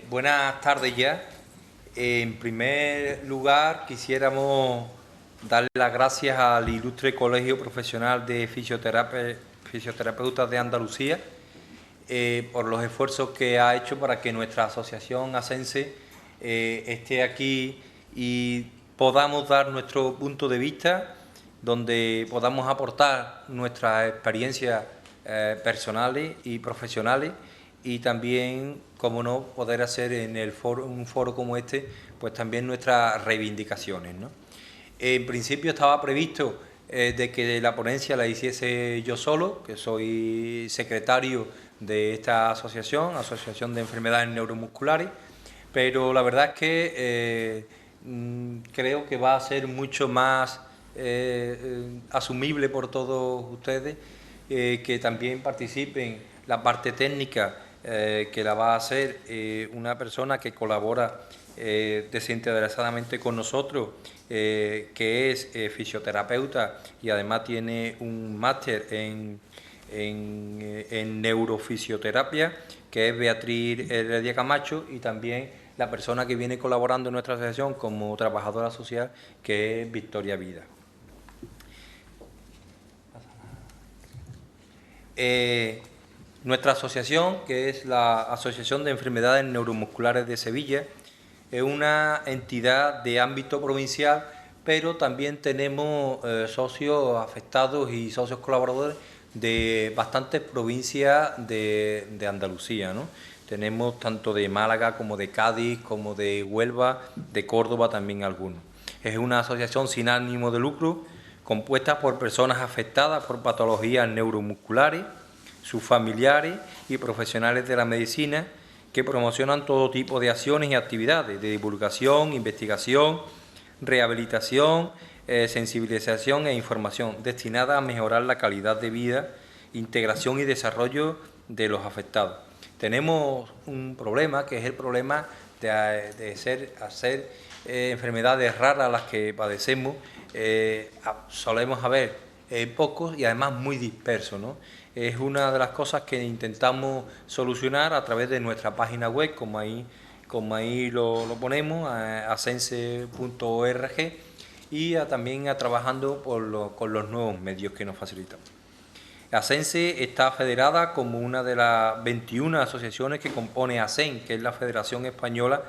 Buenas tardes ya. En primer lugar, quisiéramos darle las gracias al Ilustre Colegio Profesional de Fisioterapeutas de Andalucía por los esfuerzos que ha hecho para que nuestra asociación ASENSE esté aquí y podamos dar nuestro punto de vista, donde podamos aportar nuestras experiencias personales y profesionales, y también, como no, poder hacer en un foro como este, pues también nuestras reivindicaciones, ¿no? En principio estaba previsto de que la ponencia la hiciese yo solo, que soy secretario de esta Asociación de Enfermedades Neuromusculares, pero la verdad es que creo que va a ser mucho más asumible por todos ustedes, que también participen la parte técnica, que la va a hacer una persona que colabora desinteresadamente con nosotros, que es fisioterapeuta y además tiene un máster en neurofisioterapia, que es Beatriz Heredia Camacho, y también la persona que viene colaborando en nuestra asociación como trabajadora social, que es Victoria Vida. Nuestra asociación, que es la Asociación de Enfermedades Neuromusculares de Sevilla, es una entidad de ámbito provincial, pero también tenemos socios afectados y socios colaboradores de bastantes provincias de Andalucía, ¿no? Tenemos tanto de Málaga como de Cádiz, como de Huelva, de Córdoba también algunos. Es una asociación sin ánimo de lucro, compuesta por personas afectadas por patologías neuromusculares, sus familiares y profesionales de la medicina, que promocionan todo tipo de acciones y actividades de divulgación, investigación, rehabilitación, sensibilización e información, destinada a mejorar la calidad de vida, integración y desarrollo de los afectados. Tenemos un problema, que es el problema de hacer enfermedades raras las que padecemos. Solemos haber pocos y además muy dispersos, ¿no? Es una de las cosas que intentamos solucionar a través de nuestra página web, como ahí lo ponemos, asense.org, y también trabajando con los nuevos medios que nos facilitan. ASENSE está federada como una de las 21 asociaciones que compone ASEN, que es la Federación Española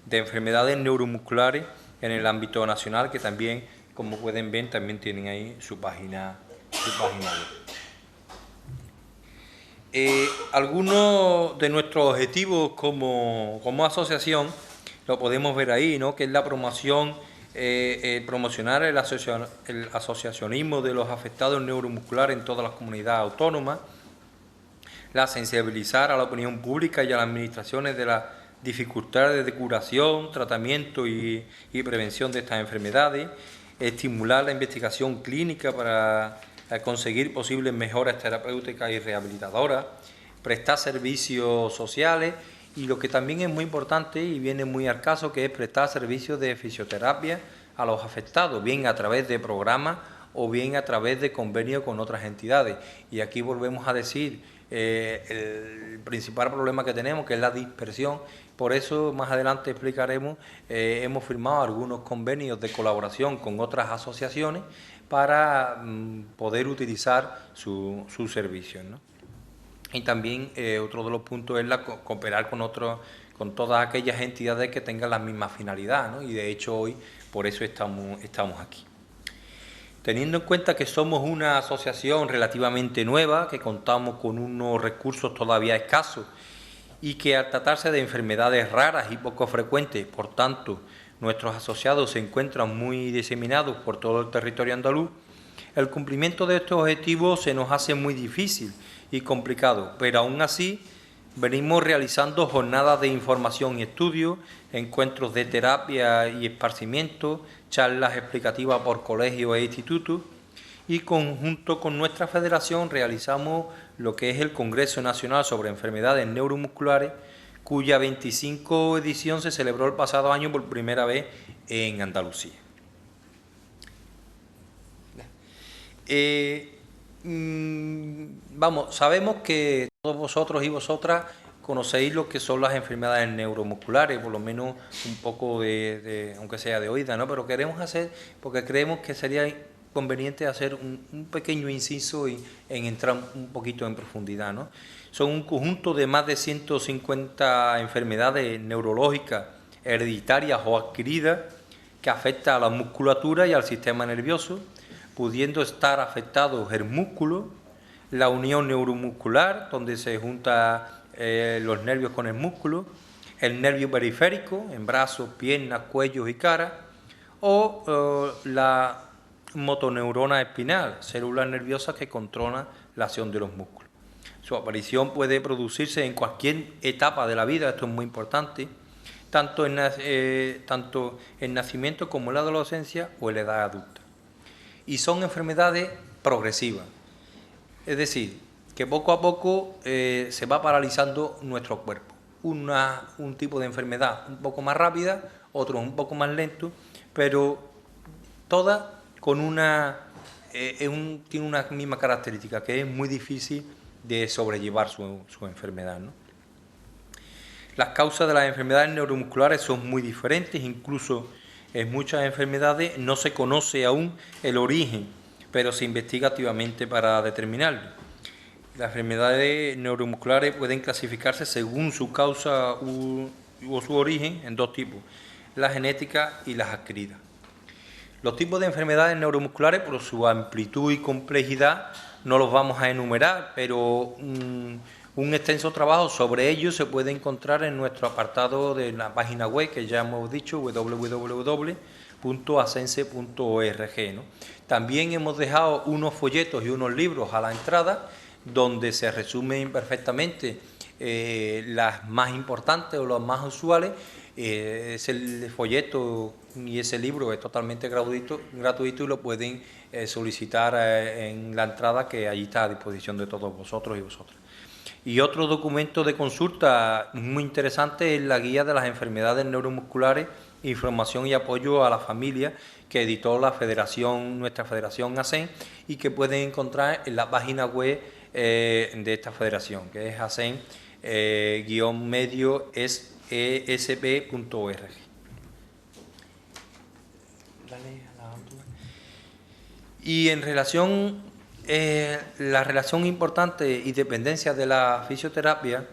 de Enfermedades Neuromusculares en el ámbito nacional, que también, como pueden ver, también tienen ahí su página web. Algunos de nuestros objetivos como asociación lo podemos ver ahí, ¿no? Que es la promoción, promocionar el asociacionismo de los afectados neuromusculares en todas las comunidades autónomas, la sensibilizar a la opinión pública y a las administraciones de las dificultades de curación, tratamiento y prevención de estas enfermedades, estimular la investigación clínica para conseguir posibles mejoras terapéuticas y rehabilitadoras, prestar servicios sociales, y lo que también es muy importante y viene muy al caso, que es prestar servicios de fisioterapia a los afectados, bien a través de programas o bien a través de convenios con otras entidades. Y aquí volvemos a decir el principal problema que tenemos, que es la dispersión. Por eso más adelante explicaremos, hemos firmado algunos convenios de colaboración con otras asociaciones para poder utilizar sus servicios, ¿no? Y también otro de los puntos es cooperar con todas aquellas entidades que tengan la misma finalidad, ¿no? Y de hecho hoy por eso estamos aquí. Teniendo en cuenta que somos una asociación relativamente nueva, que contamos con unos recursos todavía escasos y que al tratarse de enfermedades raras y poco frecuentes, por tanto, nuestros asociados se encuentran muy diseminados por todo el territorio andaluz, el cumplimiento de estos objetivos se nos hace muy difícil y complicado, pero aún así venimos realizando jornadas de información y estudio, encuentros de terapia y esparcimiento, charlas explicativas por colegios e institutos, y conjunto con nuestra federación realizamos lo que es el Congreso Nacional sobre Enfermedades Neuromusculares, cuya 25 edición se celebró el pasado año por primera vez en Andalucía. Sabemos que todos vosotros y vosotras conocéis lo que son las enfermedades neuromusculares, por lo menos un poco aunque sea de oída, ¿no? Pero queremos hacer, porque creemos que sería conveniente hacer un pequeño inciso en entrar un poquito en profundidad, ¿no? Son un conjunto de más de 150 enfermedades neurológicas, hereditarias o adquiridas, que afectan a la musculatura y al sistema nervioso, pudiendo estar afectados el músculo, la unión neuromuscular, donde se juntan los nervios con el músculo, el nervio periférico, en brazos, piernas, cuellos y cara, o la motoneurona espinal, células nerviosas que controlan la acción de los músculos. Su aparición puede producirse en cualquier etapa de la vida, esto es muy importante, tanto en nacimiento como en la adolescencia o en la edad adulta. Y son enfermedades progresivas, es decir, que poco a poco se va paralizando nuestro cuerpo. Un tipo de enfermedad un poco más rápida, otro un poco más lento, pero todas con tiene una misma característica, que es muy difícil de sobrellevar su enfermedad, ¿no? Las causas de las enfermedades neuromusculares son muy diferentes, incluso en muchas enfermedades no se conoce aún el origen, pero se investiga activamente para determinarlo. Las enfermedades neuromusculares pueden clasificarse según su causa o su origen en dos tipos, las genéticas y las adquiridas. Los tipos de enfermedades neuromusculares, por su amplitud y complejidad, no los vamos a enumerar, pero un extenso trabajo sobre ellos se puede encontrar en nuestro apartado de la página web, que ya hemos dicho, www.asense.org, ¿no? También hemos dejado unos folletos y unos libros a la entrada, donde se resumen perfectamente las más importantes o las más usuales. Ese folleto y ese libro es totalmente gratuito y lo pueden solicitar en la entrada, que allí está a disposición de todos vosotros y vosotras. Y otro documento de consulta muy interesante es la guía de las enfermedades neuromusculares, información y apoyo a la familia, que editó nuestra federación ASEN, y que pueden encontrar en la página web de esta federación, que es asen-medio-esp.org. Y en relación, la relación importante y dependencia de la fisioterapia,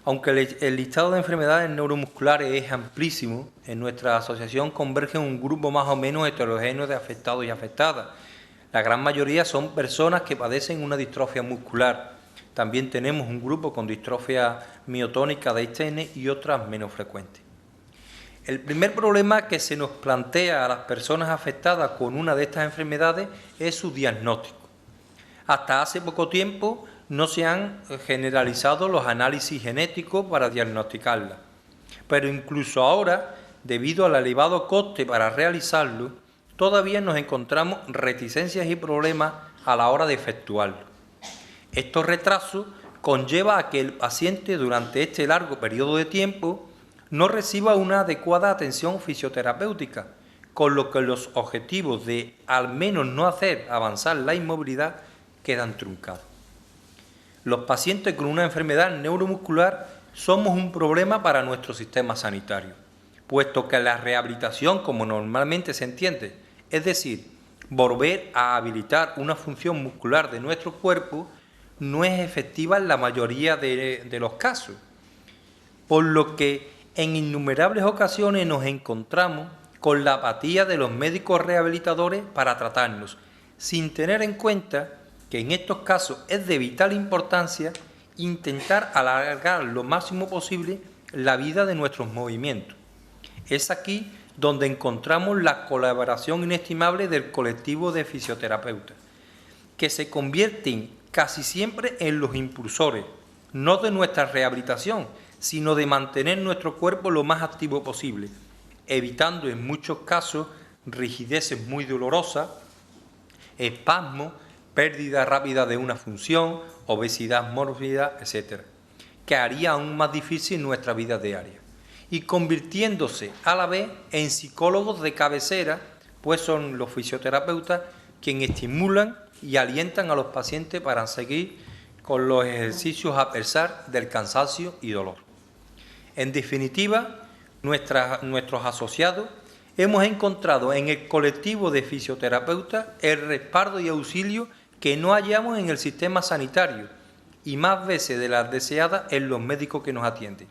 aunque el listado de enfermedades neuromusculares es amplísimo, en nuestra asociación converge un grupo más o menos heterogéneo de afectados y afectadas. La gran mayoría son personas que padecen una distrofia muscular. También tenemos un grupo con distrofia miotónica de Einstein y otras menos frecuentes. El primer problema que se nos plantea a las personas afectadas con una de estas enfermedades es su diagnóstico. Hasta hace poco tiempo no se han generalizado los análisis genéticos para diagnosticarla, pero incluso ahora, debido al elevado coste para realizarlo, todavía nos encontramos reticencias y problemas a la hora de efectuarlo. Estos retrasos conllevan a que el paciente durante este largo periodo de tiempo no reciba una adecuada atención fisioterapéutica, con lo que los objetivos de al menos no hacer avanzar la inmovilidad quedan truncados. Los pacientes con una enfermedad neuromuscular somos un problema para nuestro sistema sanitario, puesto que la rehabilitación, como normalmente se entiende, es decir, volver a habilitar una función muscular de nuestro cuerpo, no es efectiva en la mayoría de los casos, por lo que en innumerables ocasiones nos encontramos con la apatía de los médicos rehabilitadores para tratarnos, sin tener en cuenta que en estos casos es de vital importancia intentar alargar lo máximo posible la vida de nuestros movimientos. Es aquí donde encontramos la colaboración inestimable del colectivo de fisioterapeutas, que se convierten casi siempre en los impulsores, no de nuestra rehabilitación, sino de mantener nuestro cuerpo lo más activo posible, evitando en muchos casos rigideces muy dolorosas, espasmos, pérdida rápida de una función, obesidad mórbida, etc., que haría aún más difícil nuestra vida diaria, y convirtiéndose a la vez en psicólogos de cabecera, pues son los fisioterapeutas quienes estimulan y alientan a los pacientes para seguir con los ejercicios a pesar del cansancio y dolor. En definitiva, nuestros asociados hemos encontrado en el colectivo de fisioterapeutas el respaldo y auxilio que no hallamos en el sistema sanitario y más veces de las deseadas en los médicos que nos atienden.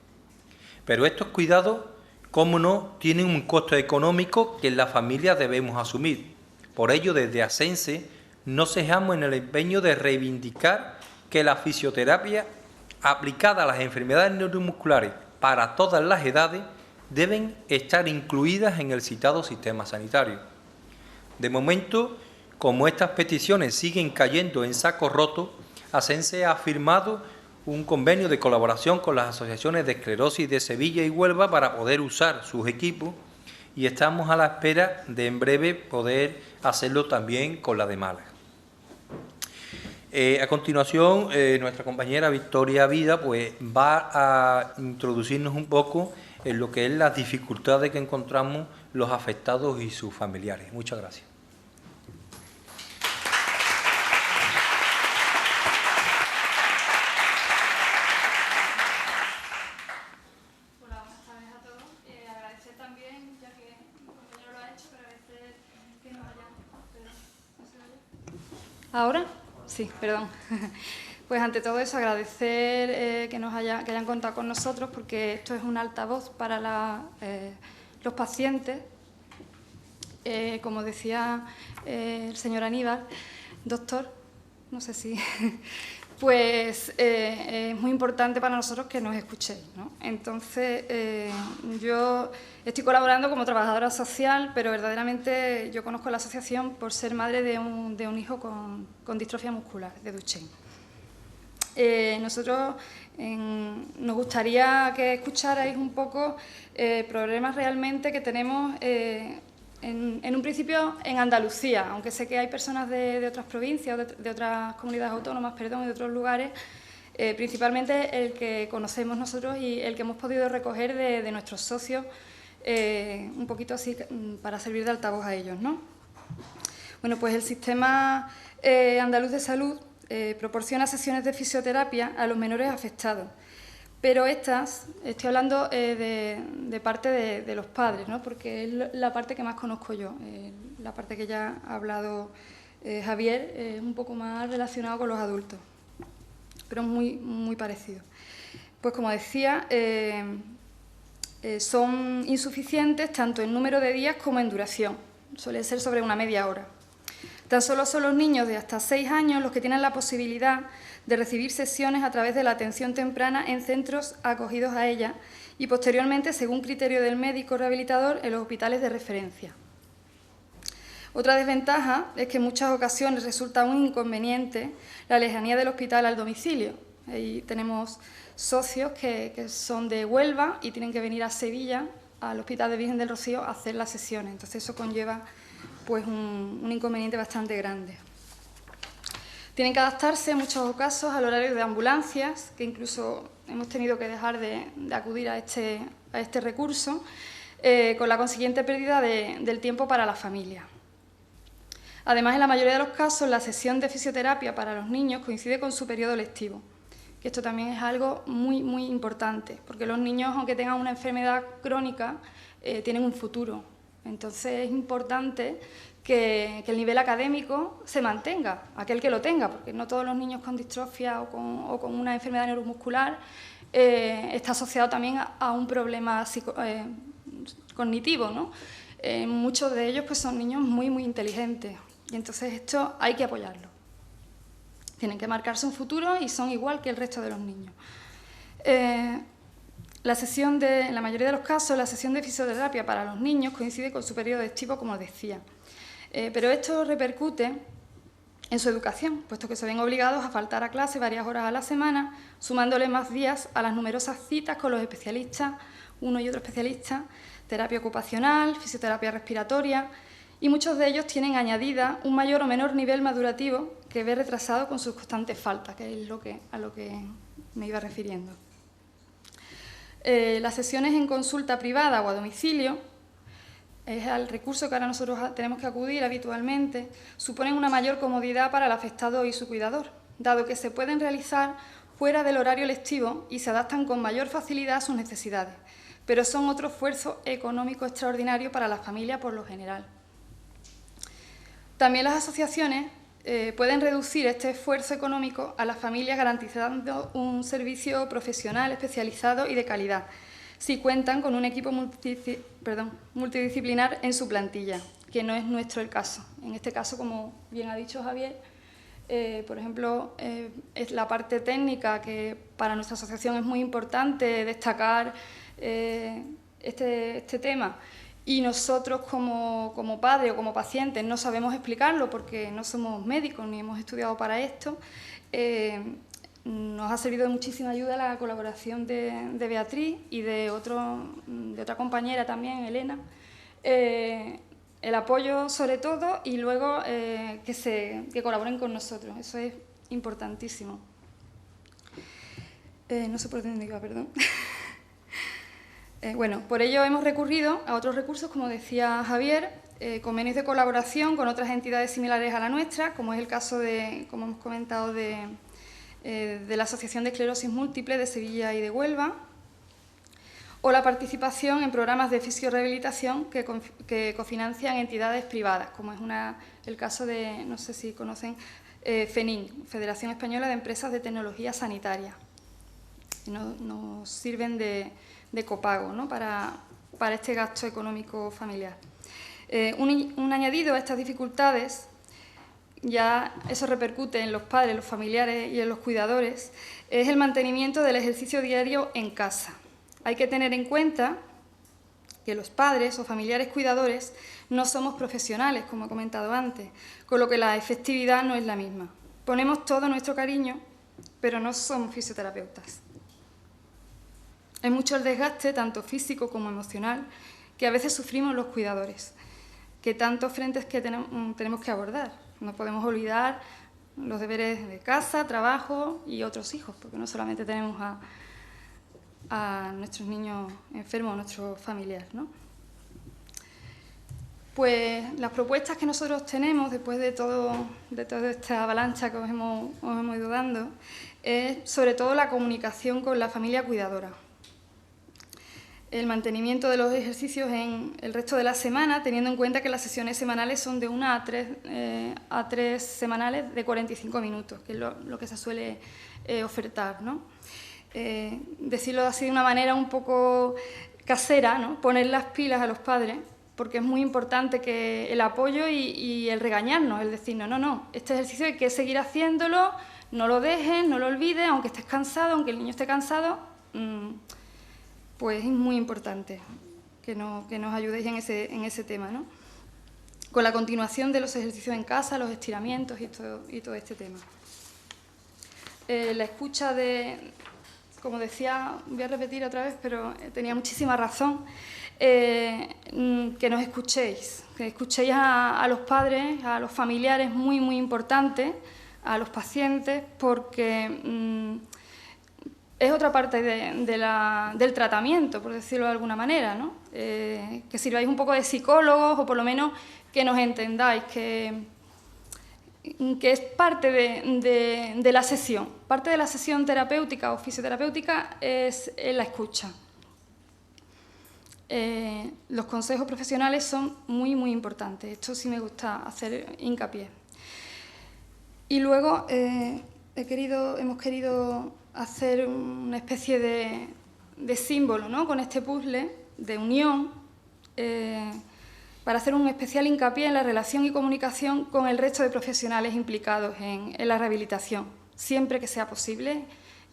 Pero estos cuidados, cómo no, tienen un costo económico que en la familia debemos asumir. Por ello, desde Asense, no cejamos en el empeño de reivindicar que la fisioterapia aplicada a las enfermedades neuromusculares para todas las edades deben estar incluidas en el citado sistema sanitario. De momento, como estas peticiones siguen cayendo en saco roto, Asense ha firmado un convenio de colaboración con las asociaciones de esclerosis de Sevilla y Huelva para poder usar sus equipos y estamos a la espera de en breve poder hacerlo también con la de Málaga. A continuación, nuestra compañera Victoria Vida pues, va a introducirnos un poco en lo que es las dificultades que encontramos los afectados y sus familiares. Muchas gracias. Hola, buenas tardes a todos. Agradecer también, ya que mi compañero lo ha hecho, pero agradecer que nos hayan... Perdón, ¿no se oye? ¿Ahora? Sí, perdón. Pues ante todo eso, agradecer que hayan contado con nosotros, porque esto es un altavoz para los pacientes. Como decía el señor Aníbal, doctor, no sé si... Pues es muy importante para nosotros que nos escuchéis, ¿no? Entonces, yo estoy colaborando como trabajadora social, pero verdaderamente yo conozco la asociación por ser madre de un hijo con distrofia muscular, de Duchenne. Nosotros nos gustaría que escucharais un poco problemas realmente que tenemos en un principio en Andalucía, aunque sé que hay personas de otras provincias, de otras comunidades autónomas, perdón, y de otros lugares, principalmente el que conocemos nosotros y el que hemos podido recoger de nuestros socios, un poquito así para servir de altavoz a ellos, ¿no? Bueno, pues el Sistema Andaluz de Salud proporciona sesiones de fisioterapia a los menores afectados. Pero estas, estoy hablando de parte de los padres, ¿no? Porque es la parte que más conozco yo. La parte que ya ha hablado Javier es un poco más relacionado con los adultos, pero es muy, muy parecido. Pues como decía, son insuficientes tanto en número de días como en duración. Suele ser sobre una media hora. Tan solo son los niños de hasta 6 años los que tienen la posibilidad de recibir sesiones a través de la atención temprana en centros acogidos a ella y posteriormente, según criterio del médico rehabilitador, en los hospitales de referencia. Otra desventaja es que en muchas ocasiones resulta un inconveniente la lejanía del hospital al domicilio. Ahí tenemos socios que son de Huelva y tienen que venir a Sevilla, al Hospital de Virgen del Rocío, a hacer las sesiones. Entonces eso conlleva pues, un inconveniente bastante grande. Tienen que adaptarse en muchos casos al horario de ambulancias, que incluso hemos tenido que dejar de acudir a este recurso, con la consiguiente pérdida del tiempo para la familia. Además, en la mayoría de los casos, la sesión de fisioterapia para los niños coincide con su periodo lectivo, que esto también es algo muy, muy importante, porque los niños, aunque tengan una enfermedad crónica, tienen un futuro. Entonces, es importante que el nivel académico se mantenga, aquel que lo tenga, porque no todos los niños con distrofia o con una enfermedad neuromuscular está asociado también a un problema cognitivo, ¿no? Muchos de ellos pues, son niños muy, muy inteligentes y entonces esto hay que apoyarlo. Tienen que marcarse un futuro y son igual que el resto de los niños. En la mayoría de los casos, la sesión de fisioterapia para los niños coincide con su periodo lectivo, como decía. Pero esto repercute en su educación, puesto que se ven obligados a faltar a clase varias horas a la semana, sumándole más días a las numerosas citas con los especialistas, uno y otro especialista, terapia ocupacional, fisioterapia respiratoria, y muchos de ellos tienen añadida un mayor o menor nivel madurativo que ve retrasado con sus constantes faltas, que es a lo que me iba refiriendo. Las sesiones en consulta privada o a domicilio, es al recurso que ahora nosotros tenemos que acudir habitualmente, suponen una mayor comodidad para el afectado y su cuidador, dado que se pueden realizar fuera del horario lectivo y se adaptan con mayor facilidad a sus necesidades, pero son otro esfuerzo económico extraordinario para las familias por lo general. También las asociaciones pueden reducir este esfuerzo económico a las familias garantizando un servicio profesional, especializado y de calidad, si cuentan con un equipo multidisciplinar en su plantilla, que no es nuestro el caso. En este caso, como bien ha dicho Javier, por ejemplo, es la parte técnica, que para nuestra asociación es muy importante destacar este tema. Y nosotros como padres o como pacientes no sabemos explicarlo porque no somos médicos ni hemos estudiado para esto. Nos ha servido de muchísima ayuda la colaboración de Beatriz y de otra compañera también, Elena. El apoyo sobre todo y luego que colaboren con nosotros. Eso es importantísimo. No sé por dónde iba, perdón. Bueno, por ello hemos recurrido a otros recursos, como decía Javier, convenios de colaboración con otras entidades similares a la nuestra, como es el caso de, como hemos comentado, de la Asociación de Esclerosis Múltiple de Sevilla y de Huelva, o la participación en programas de fisiorehabilitación que cofinancian entidades privadas, como es el caso de, no sé si conocen, FENIN, Federación Española de Empresas de Tecnología Sanitaria. Nos sirven de copago, ¿no?, para este gasto económico familiar. Un añadido a estas dificultades, ya eso repercute en los padres, los familiares y en los cuidadores, es el mantenimiento del ejercicio diario en casa. Hay que tener en cuenta que los padres o familiares cuidadores no somos profesionales, como he comentado antes, con lo que la efectividad no es la misma. Ponemos todo nuestro cariño, pero no somos fisioterapeutas. Es mucho el desgaste, tanto físico como emocional, que a veces sufrimos los cuidadores, que tantos frentes que tenemos que abordar. No podemos olvidar los deberes de casa, trabajo y otros hijos, porque no solamente tenemos a nuestros niños enfermos, a nuestros familiares, ¿no? Pues las propuestas que nosotros tenemos, después de toda esta avalancha que os hemos ido dando, es sobre todo la comunicación con la familia cuidadora. El mantenimiento de los ejercicios en el resto de la semana, teniendo en cuenta que las sesiones semanales son de 1 a 3 semanales de 45 minutos, que es lo que se suele ofertar, ¿no? Decirlo así de una manera un poco casera, ¿no?, poner las pilas a los padres, porque es muy importante que el apoyo y el regañarnos, el decirnos, no, este ejercicio hay que seguir haciéndolo, no lo dejes, no lo olvides, aunque estés cansado, aunque el niño esté cansado, pues es muy importante que nos ayudéis en ese tema, ¿no? Con la continuación de los ejercicios en casa, los estiramientos y todo este tema. La escucha como decía, voy a repetir otra vez, pero tenía muchísima razón, que nos escuchéis, a los padres, a los familiares, muy, muy importante, a los pacientes, porque es otra parte del tratamiento, por decirlo de alguna manera, ¿no? Que sirváis un poco de psicólogos o por lo menos que nos entendáis, que es parte de la sesión. Parte de la sesión terapéutica o fisioterapéutica es la escucha. Los consejos profesionales son muy, muy importantes. Esto sí me gusta hacer hincapié. Y luego hemos querido hacer una especie de símbolo, ¿no?, con este puzzle de unión, para hacer un especial hincapié en la relación y comunicación con el resto de profesionales implicados en la rehabilitación. Siempre que sea posible,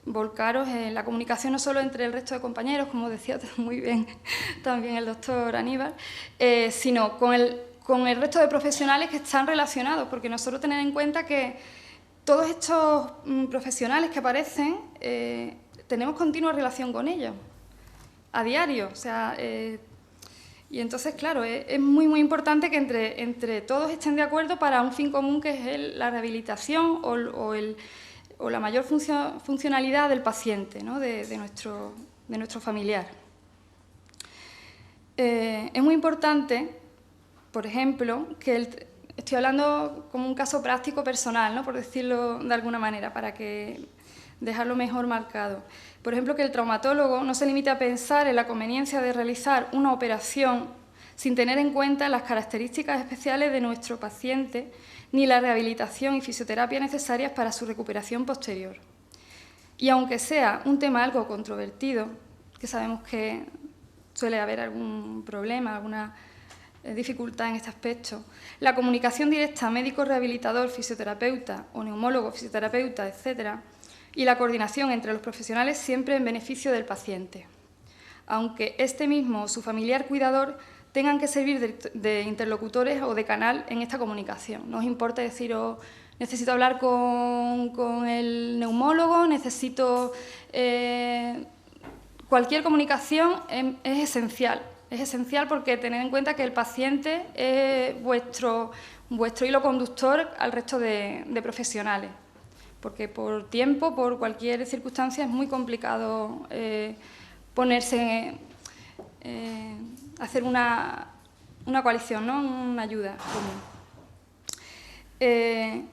volcaros en la comunicación no solo entre el resto de compañeros, como decía muy bien también el doctor Aníbal, sino con el resto de profesionales que están relacionados, porque nosotros tenemos en cuenta que todos estos profesionales que aparecen, tenemos continua relación con ellos, a diario. O sea, y entonces, claro, es muy, muy importante que entre todos estén de acuerdo para un fin común, que es la rehabilitación o la mayor funcionalidad del paciente, ¿no?, de nuestro familiar. Es muy importante, por ejemplo, que Estoy hablando como un caso práctico personal, ¿no? Por decirlo de alguna manera, para dejarlo mejor marcado. Por ejemplo, que el traumatólogo no se limite a pensar en la conveniencia de realizar una operación sin tener en cuenta las características especiales de nuestro paciente ni la rehabilitación y fisioterapia necesarias para su recuperación posterior. Y aunque sea un tema algo controvertido, que sabemos que suele haber algún problema, alguna dificultad en este aspecto, la comunicación directa médico-rehabilitador, fisioterapeuta o neumólogo, fisioterapeuta, etcétera, y la coordinación entre los profesionales siempre en beneficio del paciente, aunque este mismo o su familiar cuidador tengan que servir de interlocutores o de canal en esta comunicación. No os importa decir, necesito hablar con el neumólogo, necesito... cualquier comunicación es esencial. Es esencial porque tened en cuenta que el paciente es vuestro hilo conductor al resto de profesionales. Porque por tiempo, por cualquier circunstancia, es muy complicado hacer una coalición, ¿no? Una ayuda común.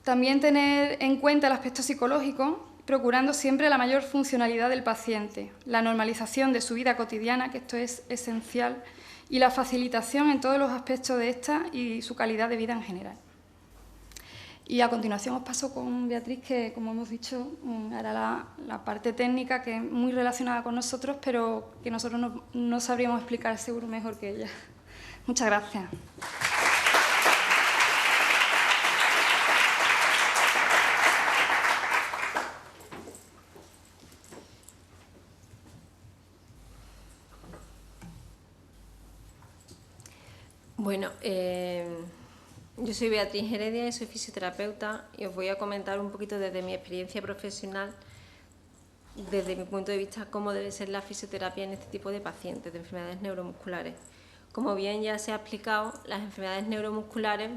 También tener en cuenta el aspecto psicológico, procurando siempre la mayor funcionalidad del paciente, la normalización de su vida cotidiana, que esto es esencial, y la facilitación en todos los aspectos de esta y su calidad de vida en general. Y a continuación os paso con Beatriz, que, como hemos dicho, hará la parte técnica, que es muy relacionada con nosotros, pero que nosotros no sabríamos explicar seguro mejor que ella. Muchas gracias. Bueno, yo soy Beatriz Heredia y soy fisioterapeuta y os voy a comentar un poquito desde mi experiencia profesional, desde mi punto de vista, cómo debe ser la fisioterapia en este tipo de pacientes de enfermedades neuromusculares. Como bien ya se ha explicado, las enfermedades neuromusculares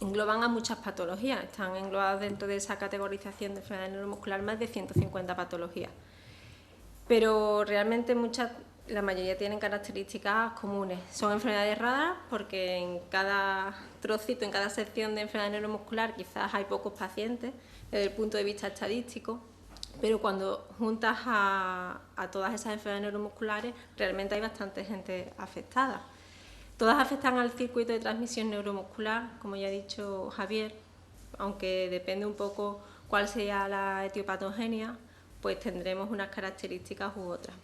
engloban a muchas patologías, están englobadas dentro de esa categorización de enfermedades neuromusculares más de 150 patologías, pero realmente la mayoría tienen características comunes. Son enfermedades raras porque en cada trocito, en cada sección de enfermedad neuromuscular quizás hay pocos pacientes desde el punto de vista estadístico, pero cuando juntas a todas esas enfermedades neuromusculares realmente hay bastante gente afectada. Todas afectan al circuito de transmisión neuromuscular, como ya ha dicho Javier, aunque depende un poco cuál sea la etiopatogenia, pues tendremos unas características u otras.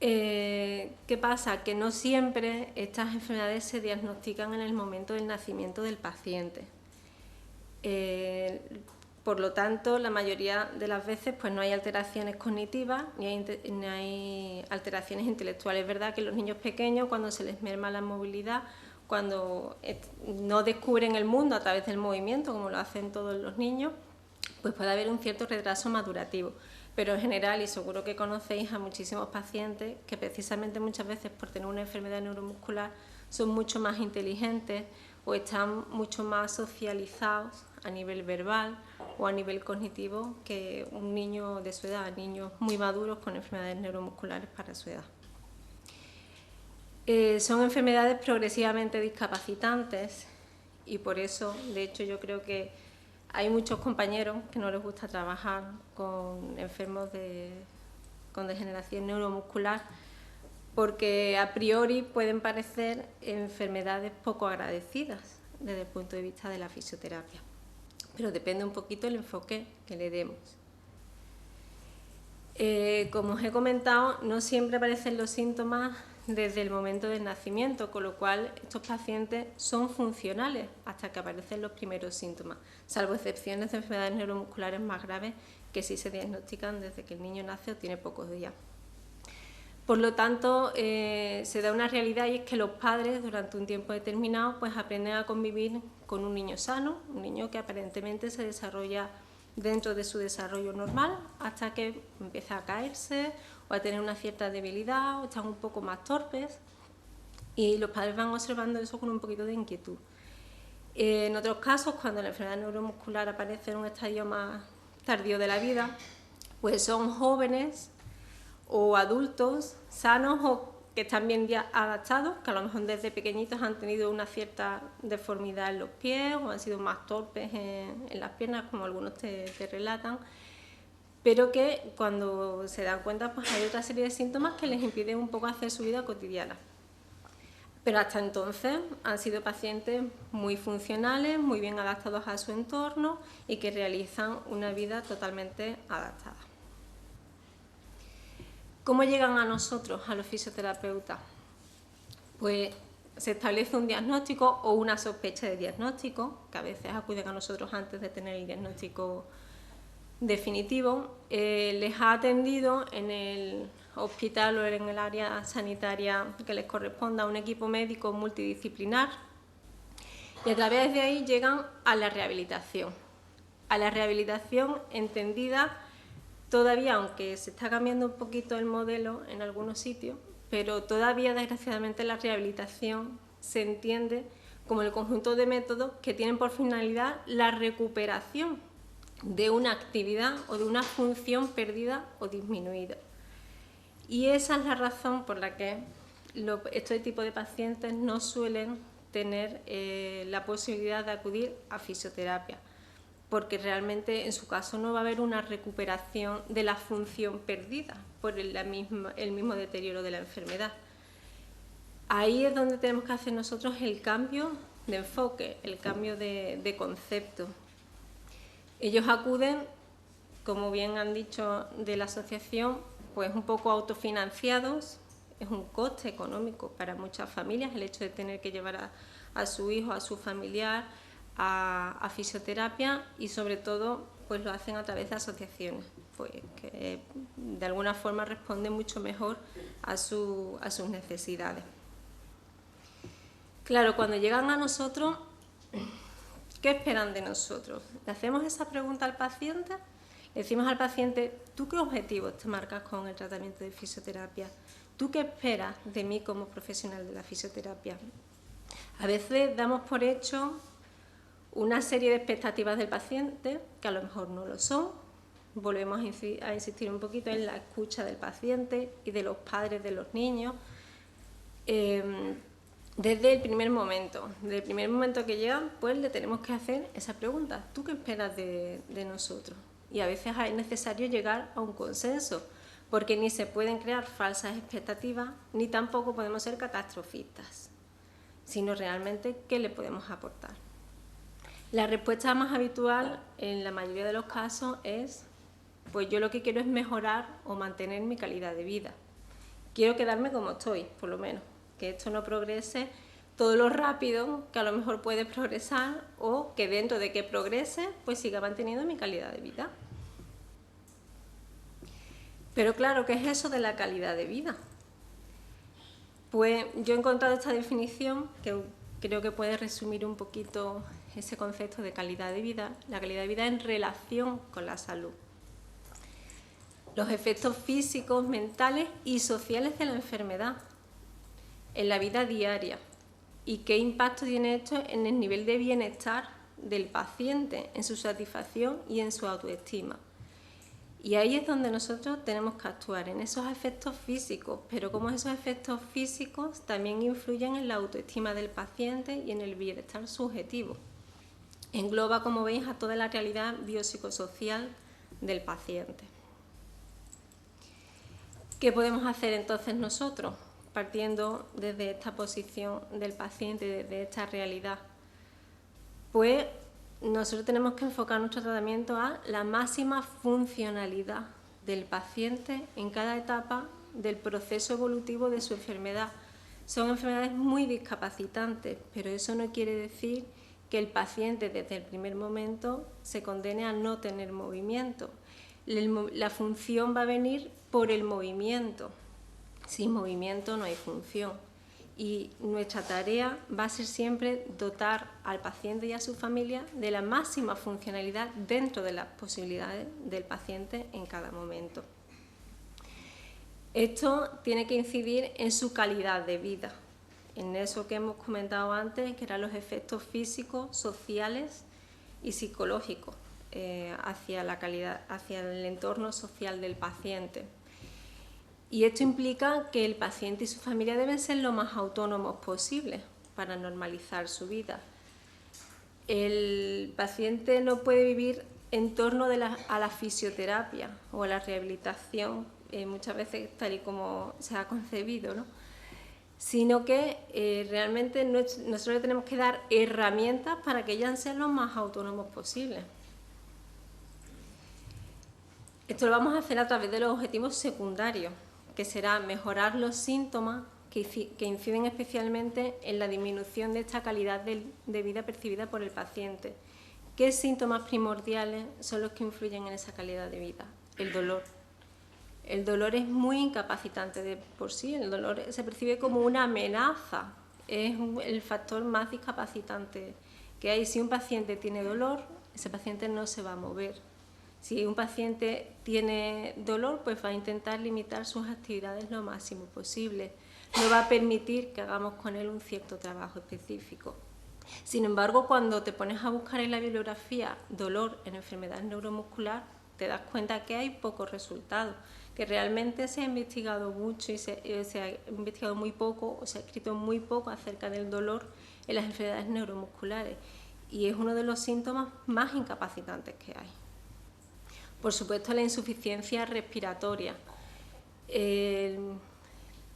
¿Qué pasa? Que no siempre estas enfermedades se diagnostican en el momento del nacimiento del paciente. Por lo tanto, la mayoría de las veces pues, no hay alteraciones cognitivas ni hay alteraciones intelectuales. Es verdad que los niños pequeños, cuando se les merma la movilidad, cuando no descubren el mundo a través del movimiento, como lo hacen todos los niños, pues puede haber un cierto retraso madurativo. Pero en general, y seguro que conocéis a muchísimos pacientes que precisamente muchas veces por tener una enfermedad neuromuscular son mucho más inteligentes o están mucho más socializados a nivel verbal o a nivel cognitivo que un niño de su edad, niños muy maduros con enfermedades neuromusculares para su edad. Son enfermedades progresivamente discapacitantes y por eso, de hecho, yo creo que hay muchos compañeros que no les gusta trabajar con enfermos con degeneración neuromuscular porque a priori pueden parecer enfermedades poco agradecidas desde el punto de vista de la fisioterapia. Pero depende un poquito del enfoque que le demos. Como os he comentado, no siempre aparecen los síntomas desde el momento del nacimiento, con lo cual estos pacientes son funcionales hasta que aparecen los primeros síntomas, salvo excepciones de enfermedades neuromusculares más graves que sí se diagnostican desde que el niño nace o tiene pocos días. Por lo tanto, se da una realidad y es que los padres durante un tiempo determinado pues, aprenden a convivir con un niño sano, un niño que aparentemente se desarrolla dentro de su desarrollo normal hasta que empieza a caerse o a tener una cierta debilidad o están un poco más torpes y los padres van observando eso con un poquito de inquietud. En otros casos, cuando la enfermedad neuromuscular aparece en un estadio más tardío de la vida, pues son jóvenes o adultos sanos que están bien adaptados, que a lo mejor desde pequeñitos han tenido una cierta deformidad en los pies o han sido más torpes en las piernas, como algunos te relatan, pero que cuando se dan cuenta pues hay otra serie de síntomas que les impiden un poco hacer su vida cotidiana. Pero hasta entonces han sido pacientes muy funcionales, muy bien adaptados a su entorno y que realizan una vida totalmente adaptada. ¿Cómo llegan a nosotros, a los fisioterapeutas? Pues se establece un diagnóstico o una sospecha de diagnóstico, que a veces acuden a nosotros antes de tener el diagnóstico definitivo. Les ha atendido en el hospital o en el área sanitaria que les corresponda un equipo médico multidisciplinar y a través de ahí llegan a la rehabilitación entendida todavía, aunque se está cambiando un poquito el modelo en algunos sitios, pero todavía desgraciadamente la rehabilitación se entiende como el conjunto de métodos que tienen por finalidad la recuperación de una actividad o de una función perdida o disminuida. Y esa es la razón por la que este tipo de pacientes no suelen tener la posibilidad de acudir a fisioterapia, porque realmente en su caso no va a haber una recuperación de la función perdida por el mismo deterioro de la enfermedad. Ahí es donde tenemos que hacer nosotros el cambio de enfoque, el cambio de concepto. Ellos acuden, como bien han dicho de la asociación, pues un poco autofinanciados. Es un coste económico para muchas familias el hecho de tener que llevar a su hijo, a su familiar a fisioterapia, y sobre todo pues lo hacen a través de asociaciones, pues que de alguna forma responden mucho mejor a sus necesidades. Claro, cuando llegan a nosotros, ¿qué esperan de nosotros? Le hacemos esa pregunta al paciente. Le decimos al paciente, ¿tú qué objetivos te marcas con el tratamiento de fisioterapia? ¿Tú qué esperas de mí como profesional de la fisioterapia? A veces damos por hecho una serie de expectativas del paciente que a lo mejor no lo son. Volvemos a insistir un poquito en la escucha del paciente y de los padres de los niños. Desde el primer momento que llegan, pues le tenemos que hacer esa pregunta, ¿tú qué esperas de nosotros? Y a veces es necesario llegar a un consenso, porque ni se pueden crear falsas expectativas, ni tampoco podemos ser catastrofistas, sino realmente qué le podemos aportar. La respuesta más habitual en la mayoría de los casos es, pues yo lo que quiero es mejorar o mantener mi calidad de vida. Quiero quedarme como estoy, por lo menos, que esto no progrese todo lo rápido que a lo mejor puede progresar, o que dentro de que progrese, pues siga manteniendo mi calidad de vida. Pero claro, ¿qué es eso de la calidad de vida? Pues yo he encontrado esta definición que creo que puede resumir un poquito ese concepto de calidad de vida. La calidad de vida en relación con la salud. Los efectos físicos, mentales y sociales de la enfermedad en la vida diaria, y qué impacto tiene esto en el nivel de bienestar del paciente, en su satisfacción y en su autoestima. Y ahí es donde nosotros tenemos que actuar, en esos efectos físicos, pero como esos efectos físicos también influyen en la autoestima del paciente y en el bienestar subjetivo. Engloba, como veis, a toda la realidad biopsicosocial del paciente. ¿Qué podemos hacer entonces nosotros, partiendo desde esta posición del paciente, desde esta realidad? Pues nosotros tenemos que enfocar nuestro tratamiento a la máxima funcionalidad del paciente en cada etapa del proceso evolutivo de su enfermedad. Son enfermedades muy discapacitantes, pero eso no quiere decir que el paciente desde el primer momento se condene a no tener movimiento. La función va a venir por el movimiento. Sin movimiento no hay función. Y nuestra tarea va a ser siempre dotar al paciente y a su familia de la máxima funcionalidad dentro de las posibilidades del paciente en cada momento. Esto tiene que incidir en su calidad de vida, en eso que hemos comentado antes, que eran los efectos físicos, sociales y psicológicos hacia el entorno social del paciente. Y esto implica que el paciente y su familia deben ser lo más autónomos posible para normalizar su vida. El paciente no puede vivir en torno a la fisioterapia o a la rehabilitación, muchas veces tal y como se ha concebido, ¿no? Sino que realmente nosotros le tenemos que dar herramientas para que ellos sean lo más autónomos posible. Esto lo vamos a hacer a través de los objetivos secundarios, que será mejorar los síntomas que inciden especialmente en la disminución de esta calidad de vida percibida por el paciente. ¿Qué síntomas primordiales son los que influyen en esa calidad de vida? El dolor. El dolor es muy incapacitante de por sí, el dolor se percibe como una amenaza, es el factor más discapacitante que hay. Si un paciente tiene dolor, ese paciente no se va a mover. Si un paciente tiene dolor, pues va a intentar limitar sus actividades lo máximo posible. No va a permitir que hagamos con él un cierto trabajo específico. Sin embargo, cuando te pones a buscar en la bibliografía dolor en enfermedad neuromuscular, te das cuenta que hay pocos resultados, que realmente se ha investigado mucho y se ha investigado muy poco o se ha escrito muy poco acerca del dolor en las enfermedades neuromusculares, y es uno de los síntomas más incapacitantes que hay. Por supuesto, la insuficiencia respiratoria.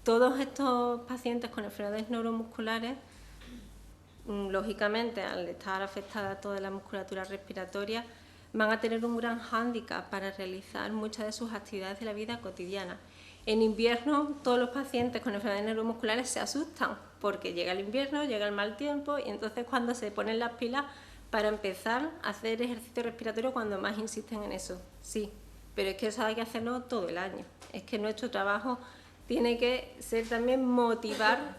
Todos estos pacientes con enfermedades neuromusculares, lógicamente, al estar afectada toda la musculatura respiratoria, van a tener un gran hándicap para realizar muchas de sus actividades de la vida cotidiana. En invierno, todos los pacientes con enfermedades neuromusculares se asustan porque llega el invierno, llega el mal tiempo, y entonces cuando se ponen las pilas para empezar a hacer ejercicio respiratorio, cuando más insisten en eso. Sí, pero es que eso hay que hacerlo todo el año. Es que nuestro trabajo tiene que ser también motivar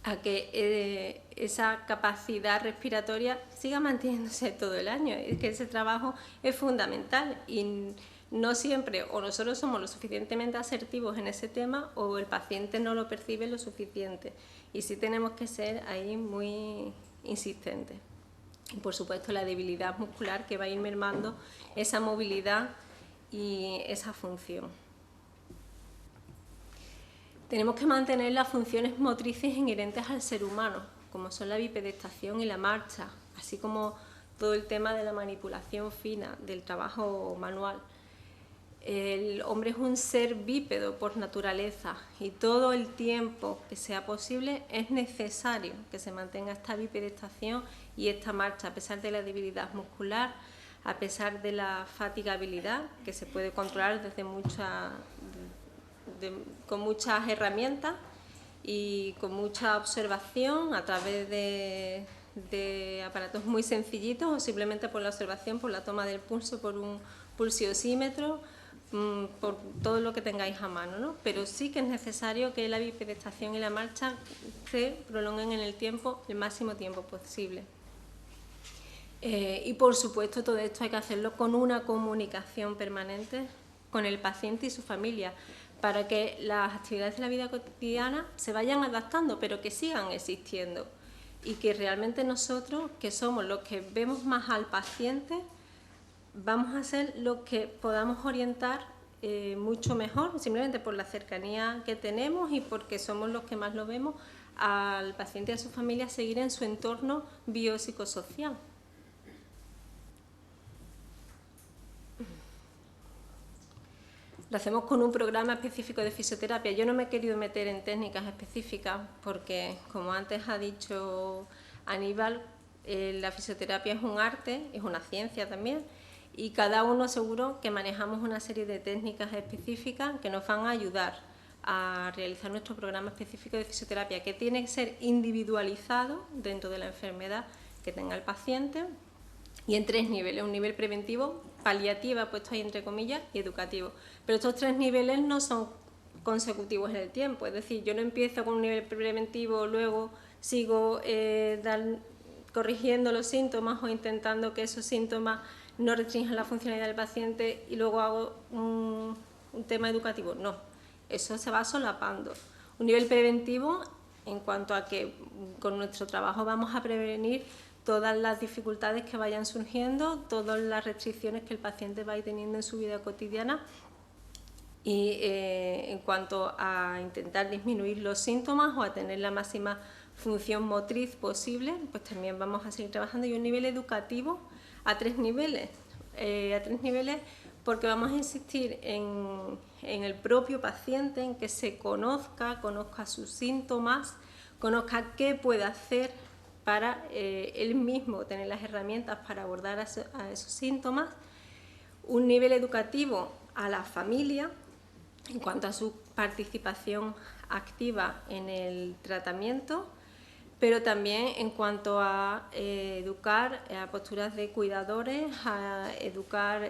a que esa capacidad respiratoria siga manteniéndose todo el año. Es que ese trabajo es fundamental y no siempre o nosotros somos lo suficientemente asertivos en ese tema o el paciente no lo percibe lo suficiente, y sí tenemos que ser ahí muy insistentes. Y por supuesto la debilidad muscular, que va a ir mermando esa movilidad y esa función. Tenemos que mantener las funciones motrices inherentes al ser humano, como son la bipedestación y la marcha, así como todo el tema de la manipulación fina, del trabajo manual. El hombre es un ser bípedo por naturaleza y todo el tiempo que sea posible es necesario que se mantenga esta bipedestación y esta marcha, a pesar de la debilidad muscular, a pesar de la fatigabilidad, que se puede controlar desde con muchas herramientas y con mucha observación a través de aparatos muy sencillitos, o simplemente por la observación, por la toma del pulso, por un pulsiosímetro, por todo lo que tengáis a mano, ¿no? Pero sí que es necesario que la bipedestación y la marcha se prolonguen en el tiempo, el máximo tiempo posible. Y por supuesto todo esto hay que hacerlo con una comunicación permanente con el paciente y su familia, para que las actividades de la vida cotidiana se vayan adaptando, pero que sigan existiendo, y que realmente nosotros, que somos los que vemos más al paciente, vamos a ser los que podamos orientar mucho mejor, simplemente por la cercanía que tenemos y porque somos los que más lo vemos, al paciente y a su familia a seguir en su entorno biopsicosocial. Lo hacemos con un programa específico de fisioterapia. Yo no me he querido meter en técnicas específicas porque, como antes ha dicho Aníbal, la fisioterapia es un arte, es una ciencia también, y cada uno seguro que manejamos una serie de técnicas específicas que nos van a ayudar a realizar nuestro programa específico de fisioterapia, que tiene que ser individualizado dentro de la enfermedad que tenga el paciente, y en 3 niveles: un nivel preventivo, paliativa, puesto ahí entre comillas, y educativo. Pero estos 3 niveles no son consecutivos en el tiempo, es decir, yo no empiezo con un nivel preventivo, luego sigo corrigiendo los síntomas o intentando que esos síntomas no restrinjan la funcionalidad del paciente y luego hago un tema educativo. No, eso se va solapando. Un nivel preventivo en cuanto a que con nuestro trabajo vamos a prevenir todas las dificultades que vayan surgiendo, todas las restricciones que el paciente va teniendo en su vida cotidiana, Y en cuanto a intentar disminuir los síntomas o a tener la máxima función motriz posible, pues también vamos a seguir trabajando. Y un nivel educativo a 3 niveles. Porque vamos a insistir en el propio paciente, en que se conozca sus síntomas, conozca qué puede hacer para él mismo tener las herramientas para abordar a esos síntomas. Un nivel educativo a la familia, en cuanto a su participación activa en el tratamiento, pero también en cuanto a educar a posturas de cuidadores, a educar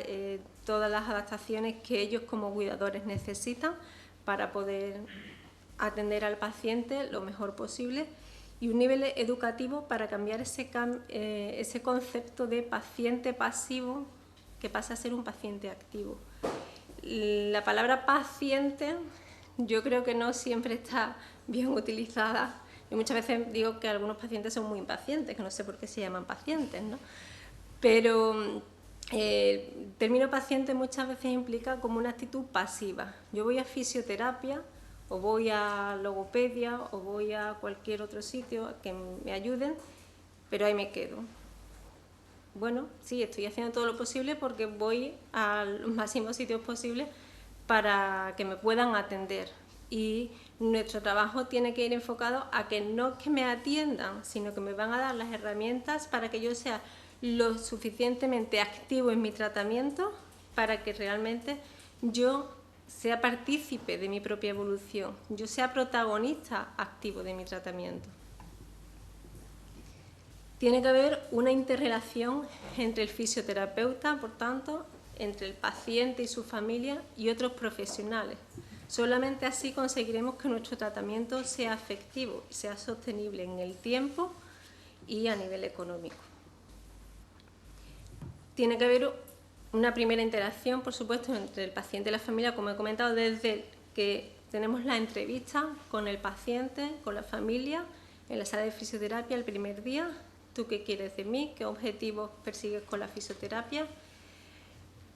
todas las adaptaciones que ellos como cuidadores necesitan para poder atender al paciente lo mejor posible, y un nivel educativo para cambiar ese concepto de paciente pasivo que pasa a ser un paciente activo. La palabra paciente yo creo que no siempre está bien utilizada. Yo muchas veces digo que algunos pacientes son muy impacientes, que no sé por qué se llaman pacientes, ¿no? Pero el término paciente muchas veces implica como una actitud pasiva. Yo voy a fisioterapia o voy a logopedia o voy a cualquier otro sitio a que me ayuden, pero ahí me quedo. Bueno, sí, estoy haciendo todo lo posible porque voy a los máximos sitios posibles para que me puedan atender. Y nuestro trabajo tiene que ir enfocado a que no que me atiendan, sino que me van a dar las herramientas para que yo sea lo suficientemente activo en mi tratamiento para que realmente yo sea partícipe de mi propia evolución, yo sea protagonista activo de mi tratamiento. Tiene que haber una interrelación entre el fisioterapeuta, por tanto, entre el paciente y su familia y otros profesionales. Solamente así conseguiremos que nuestro tratamiento sea efectivo, sea sostenible en el tiempo y a nivel económico. Tiene que haber una primera interacción, por supuesto, entre el paciente y la familia, como he comentado, desde que tenemos la entrevista con el paciente, con la familia, en la sala de fisioterapia el primer día. ¿Tú qué quieres de mí? ¿Qué objetivos persigues con la fisioterapia?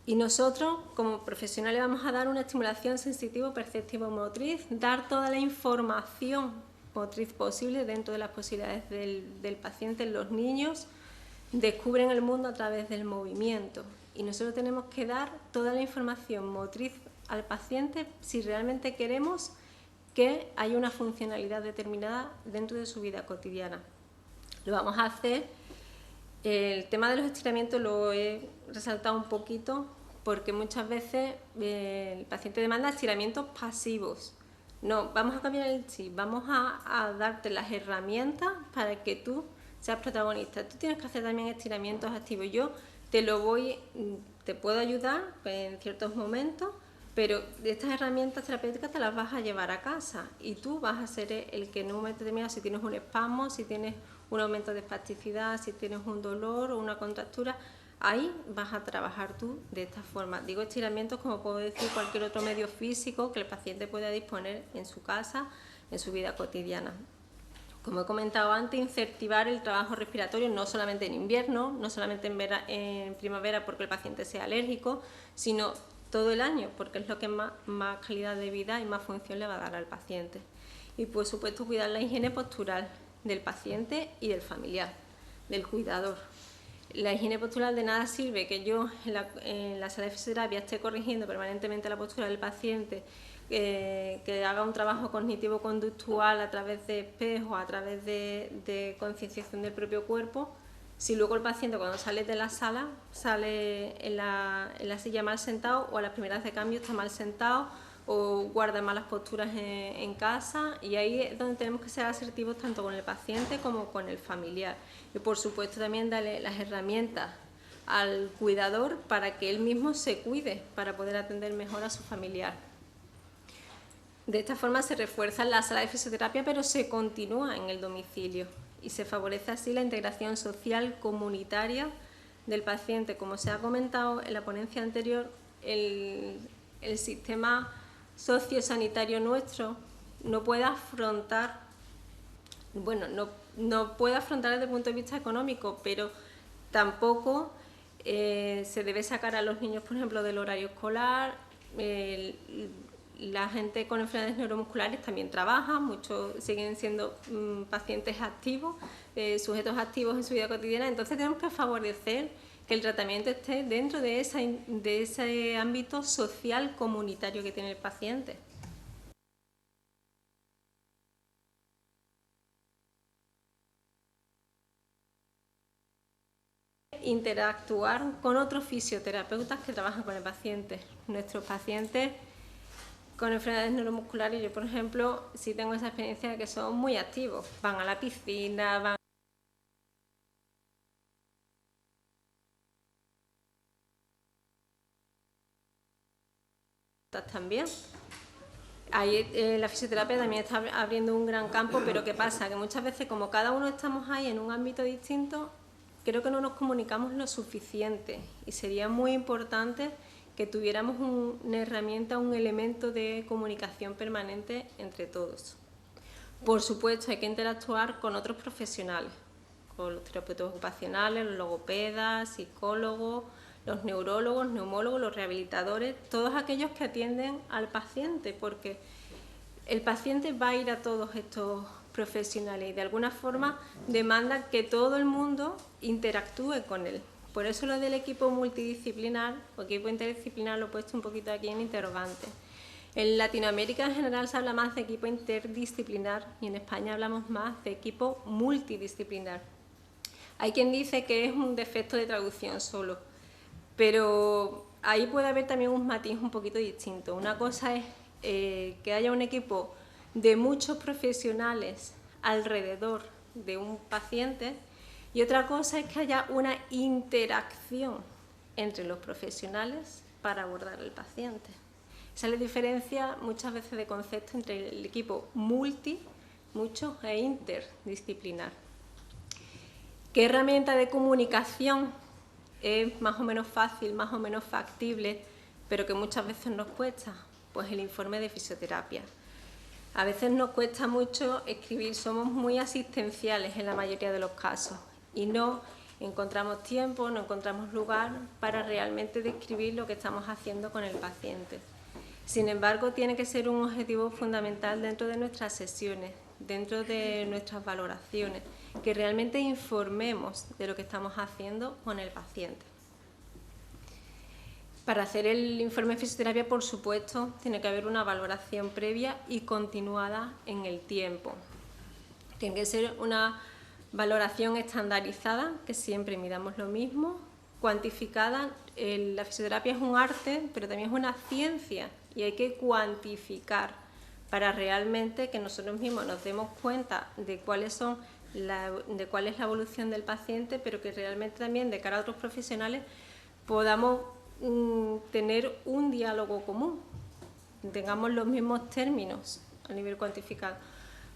Y nosotros, como profesionales, vamos a dar una estimulación sensitivo-perceptivo-motriz, dar toda la información motriz posible dentro de las posibilidades del paciente. Los niños descubren el mundo a través del movimiento y nosotros tenemos que dar toda la información motriz al paciente si realmente queremos que haya una funcionalidad determinada dentro de su vida cotidiana. Lo vamos a hacer. El tema de los estiramientos lo he resaltado un poquito porque muchas veces el paciente demanda estiramientos pasivos. No, vamos a cambiar el chip, vamos a darte las herramientas para que tú seas protagonista. Tú tienes que hacer también estiramientos activos. Yo te puedo ayudar en ciertos momentos, pero estas herramientas terapéuticas te las vas a llevar a casa y tú vas a ser el que en un momento determinado, si tienes un espasmo, si tienes un aumento de espasticidad, si tienes un dolor o una contractura, ahí vas a trabajar tú de esta forma. Digo estiramientos como puedo decir cualquier otro medio físico que el paciente pueda disponer en su casa, en su vida cotidiana. Como he comentado antes, incentivar el trabajo respiratorio no solamente en invierno, no solamente en primavera porque el paciente sea alérgico, sino todo el año porque es lo que más calidad de vida y más función le va a dar al paciente. Y por supuesto cuidar la higiene postural del paciente y del familiar, del cuidador. La higiene postural de nada sirve que yo en la sala de fisioterapia esté corrigiendo permanentemente la postura del paciente, que haga un trabajo cognitivo-conductual a través de espejos, a través de concienciación del propio cuerpo, si luego el paciente cuando sale de la sala sale en la silla mal sentado o a las primeras de cambio está mal sentado o guarda malas posturas en casa, y ahí es donde tenemos que ser asertivos tanto con el paciente como con el familiar. Y por supuesto también darle las herramientas al cuidador para que él mismo se cuide, para poder atender mejor a su familiar. De esta forma se refuerza en la sala de fisioterapia, pero se continúa en el domicilio y se favorece así la integración social comunitaria del paciente. Como se ha comentado en la ponencia anterior, el sistema sociosanitario nuestro no puede afrontar, no puede afrontar desde el punto de vista económico, pero tampoco se debe sacar a los niños, por ejemplo, del horario escolar, la gente con enfermedades neuromusculares también trabaja, muchos siguen siendo pacientes activos, sujetos activos en su vida cotidiana, entonces tenemos que favorecer que el tratamiento esté dentro de ese ámbito social comunitario que tiene el paciente. Interactuar con otros fisioterapeutas que trabajan con el paciente. Nuestros pacientes con enfermedades neuromusculares, yo por ejemplo, sí tengo esa experiencia de que son muy activos, van a la piscina, van también. Ahí la fisioterapia también está abriendo un gran campo, pero ¿qué pasa? Que muchas veces, como cada uno estamos ahí en un ámbito distinto, creo que no nos comunicamos lo suficiente y sería muy importante que tuviéramos una herramienta, un elemento de comunicación permanente entre todos. Por supuesto, hay que interactuar con otros profesionales, con los terapeutas ocupacionales, los logopedas, psicólogos, los neurólogos, neumólogos, los rehabilitadores, todos aquellos que atienden al paciente, porque el paciente va a ir a todos estos profesionales y de alguna forma demanda que todo el mundo interactúe con él. Por eso lo del equipo multidisciplinar o equipo interdisciplinar lo he puesto un poquito aquí en interrogante. En Latinoamérica en general se habla más de equipo interdisciplinar y en España hablamos más de equipo multidisciplinar. Hay quien dice que es un defecto de traducción solo, pero ahí puede haber también un matiz un poquito distinto. Una cosa es que haya un equipo de muchos profesionales alrededor de un paciente y otra cosa es que haya una interacción entre los profesionales para abordar al paciente. Esa es la diferencia muchas veces de concepto entre el equipo mucho e interdisciplinar. ¿Qué herramienta de comunicación es más o menos fácil, más o menos factible, pero que muchas veces nos cuesta? Pues el informe de fisioterapia. A veces nos cuesta mucho escribir, somos muy asistenciales en la mayoría de los casos y no encontramos tiempo, no encontramos lugar para realmente describir lo que estamos haciendo con el paciente. Sin embargo, tiene que ser un objetivo fundamental dentro de nuestras sesiones, dentro de nuestras valoraciones, que realmente informemos de lo que estamos haciendo con el paciente. Para hacer el informe de fisioterapia, por supuesto, tiene que haber una valoración previa y continuada en el tiempo. Tiene que ser una valoración estandarizada, que siempre midamos lo mismo, cuantificada. La fisioterapia es un arte, pero también es una ciencia y hay que cuantificar para realmente que nosotros mismos nos demos cuenta de cuál es la evolución del paciente, pero que realmente también de cara a otros profesionales podamos tener un diálogo común, tengamos los mismos términos a nivel cuantificado,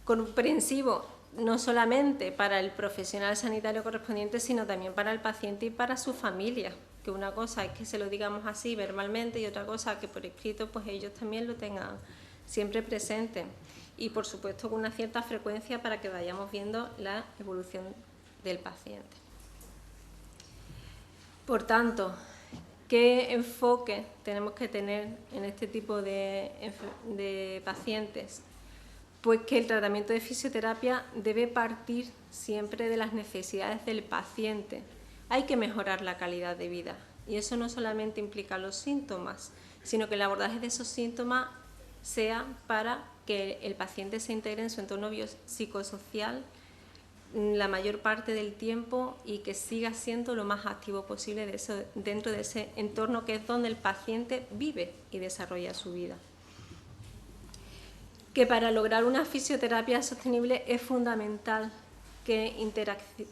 comprensivo no solamente para el profesional sanitario correspondiente, sino también para el paciente y para su familia, que una cosa es que se lo digamos así verbalmente y otra cosa que por escrito pues ellos también lo tengan siempre presente y por supuesto con una cierta frecuencia para que vayamos viendo la evolución del paciente. Por tanto, ¿qué enfoque tenemos que tener en este tipo de pacientes? Pues que el tratamiento de fisioterapia debe partir siempre de las necesidades del paciente. Hay que mejorar la calidad de vida y eso no solamente implica los síntomas, sino que el abordaje de esos síntomas sea para que el paciente se integre en su entorno biopsicosocial la mayor parte del tiempo y que siga siendo lo más activo posible dentro de ese entorno que es donde el paciente vive y desarrolla su vida. Que para lograr una fisioterapia sostenible es fundamental que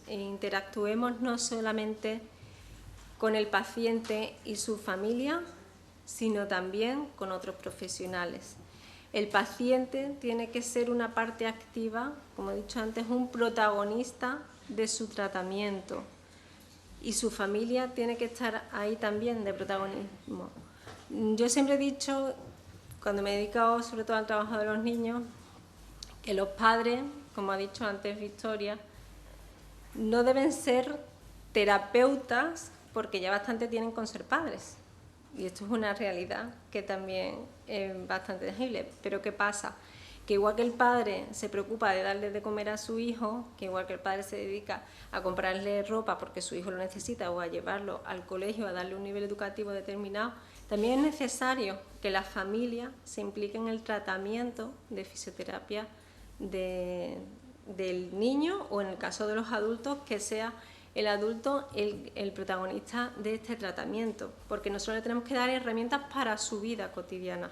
interactuemos no solamente con el paciente y su familia, sino también con otros profesionales. El paciente tiene que ser una parte activa, como he dicho antes, un protagonista de su tratamiento y su familia tiene que estar ahí también de protagonismo. Yo siempre he dicho, cuando me he dedicado sobre todo al trabajo de los niños, que los padres, como ha dicho antes Victoria, no deben ser terapeutas porque ya bastante tienen con ser padres. Y esto es una realidad que también es bastante tangible. Pero ¿qué pasa? Que igual que el padre se preocupa de darle de comer a su hijo, que igual que el padre se dedica a comprarle ropa porque su hijo lo necesita o a llevarlo al colegio, a darle un nivel educativo determinado, también es necesario que la familia se implique en el tratamiento de fisioterapia del niño, o en el caso de los adultos, que sea el adulto el protagonista de este tratamiento, porque nosotros le tenemos que dar herramientas para su vida cotidiana.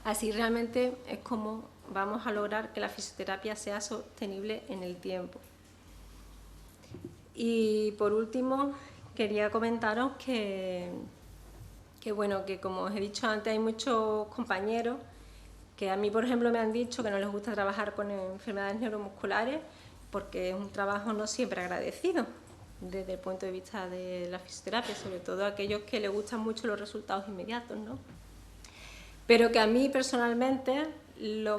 Así realmente es como vamos a lograr que la fisioterapia sea sostenible en el tiempo. Y por último, quería comentaros que bueno, que como os he dicho antes, hay muchos compañeros que a mí, por ejemplo, me han dicho que no les gusta trabajar con enfermedades neuromusculares porque es un trabajo no siempre agradecido desde el punto de vista de la fisioterapia, sobre todo a aquellos que les gustan mucho los resultados inmediatos, ¿no? Pero que a mí personalmente las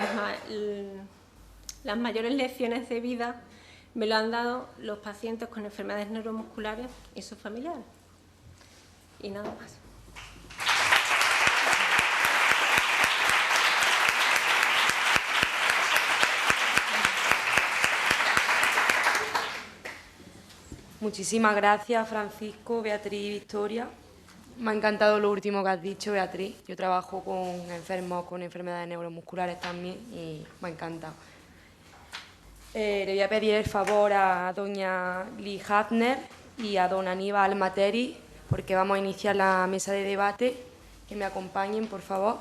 mayores lecciones de vida me lo han dado los pacientes con enfermedades neuromusculares y sus familiares. Y nada más. Muchísimas gracias, Francisco, Beatriz y Victoria. Me ha encantado lo último que has dicho, Beatriz. Yo trabajo con enfermos con enfermedades neuromusculares también y me ha encantado. Le voy a pedir el favor a doña Liz Hafner y a don Aníbal Materi, porque vamos a iniciar la mesa de debate. Que me acompañen, por favor.